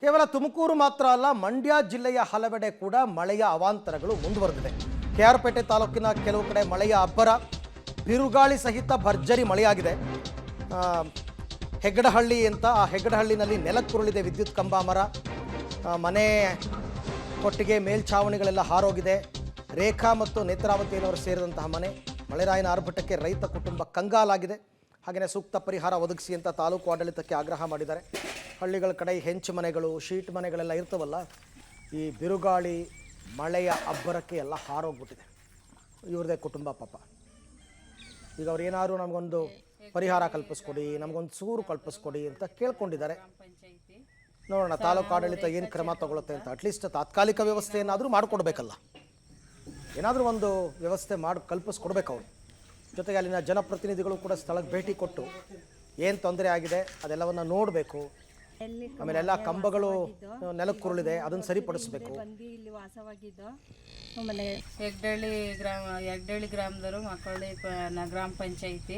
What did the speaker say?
ಕೇವಲ ತುಮಕೂರು ಮಾತ್ರ ಅಲ್ಲ, ಮಂಡ್ಯ ಜಿಲ್ಲೆಯ ಹಲವೆಡೆ ಕೂಡ ಮಳೆಯ ಅವಾಂತರಗಳು ಮುಂದುವರೆದಿದೆ. ಕೆಆರ್ಪೇಟೆ ತಾಲೂಕಿನ ಕೆಲವು ಕಡೆ ಮಳೆಯ ಅಬ್ಬರ, ಬಿರುಗಾಳಿ ಸಹಿತ ಭರ್ಜರಿ ಮಳೆಯಾಗಿದೆ. ಹೆಗ್ಗಡಹಳ್ಳಿ ಅಂತ, ಆ ಹೆಗ್ಗಡಹಳ್ಳಿನಲ್ಲಿ ನೆಲಕ್ಕುರುಳಿದೆ ವಿದ್ಯುತ್ ಕಂಬ, ಮರ, ಮನೆ ಕೊಟ್ಟಿಗೆ ಮೇಲ್ಛಾವಣಿಗಳೆಲ್ಲ ಹಾರೋಗಿದೆ. ರೇಖಾ ಮತ್ತು ನೇತ್ರಾವತಿಯವರು ಸೇರಿದಂತಹ ಮನೆ, ಮಳೆರಾಯನ ಆರ್ಭಟಕ್ಕೆ ರೈತ ಕುಟುಂಬ ಕಂಗಾಲಾಗಿದೆ. ಹಾಗೆಯೇ ಸೂಕ್ತ ಪರಿಹಾರ ಒದಗಿಸಿ ಅಂತ ತಾಲೂಕು ಆಡಳಿತಕ್ಕೆ ಆಗ್ರಹ ಮಾಡಿದ್ದಾರೆ. ಹಳ್ಳಿಗಳ ಕಡೆ ಹೆಂಚು ಮನೆಗಳು, ಶೀಟ್ ಮನೆಗಳೆಲ್ಲ ಇರ್ತವಲ್ಲ, ಈ ಬಿರುಗಾಳಿ ಮಳೆಯ ಅಬ್ಬರಕ್ಕೆ ಎಲ್ಲ ಹಾರೋಗ್ಬಿಟ್ಟಿದೆ. ಇವ್ರದೇ ಕುಟುಂಬ ಪಾಪ. ಈಗ ಅವ್ರು ಏನಾದ್ರು ನಮಗೊಂದು ಪರಿಹಾರ ಕಲ್ಪಿಸ್ಕೊಡಿ, ನಮಗೊಂದು ಸೂರು ಕಲ್ಪಿಸ್ಕೊಡಿ ಅಂತ ಕೇಳ್ಕೊಂಡಿದ್ದಾರೆ. ನೋಡೋಣ ತಾಲೂಕು ಆಡಳಿತ ಏನು ಕ್ರಮ ತಗೊಳುತ್ತೆ ಅಂತ. ಅಟ್ಲೀಸ್ಟ್ ತಾತ್ಕಾಲಿಕ ವ್ಯವಸ್ಥೆಯನ್ನಾದರೂ ಮಾಡಿಕೊಡ್ಬೇಕಲ್ಲ, ಏನಾದರೂ ಒಂದು ವ್ಯವಸ್ಥೆ ಮಾಡಿ ಕಲ್ಪಿಸ್ಕೊಡ್ಬೇಕು ಅವರು. ಜೊತೆಗೆ ಅಲ್ಲಿನ ಜನಪ್ರತಿನಿಧಿಗಳು ಕೂಡ ಸ್ಥಳಕ್ಕೆ ಭೇಟಿ ಕೊಟ್ಟು ಏನು ತೊಂದರೆ ಆಗಿದೆ ಅದೆಲ್ಲವನ್ನು ನೋಡಬೇಕು. ಆಮೇಲೆ ಎಲ್ಲ ಕಂಬಗಳು ನೆಲಕ್ಕುರುಳಿದೆ, ಅದನ್ನು ಸರಿಪಡಿಸಬೇಕು. ಇಲ್ಲಿ ವಾಸವಾಗಿದ್ದು ಹೆಗ್ಡಳ್ಳಿ ಗ್ರಾಮದವರು ಮಕ್ಕಳು ಗ್ರಾಮ ಪಂಚಾಯಿತಿ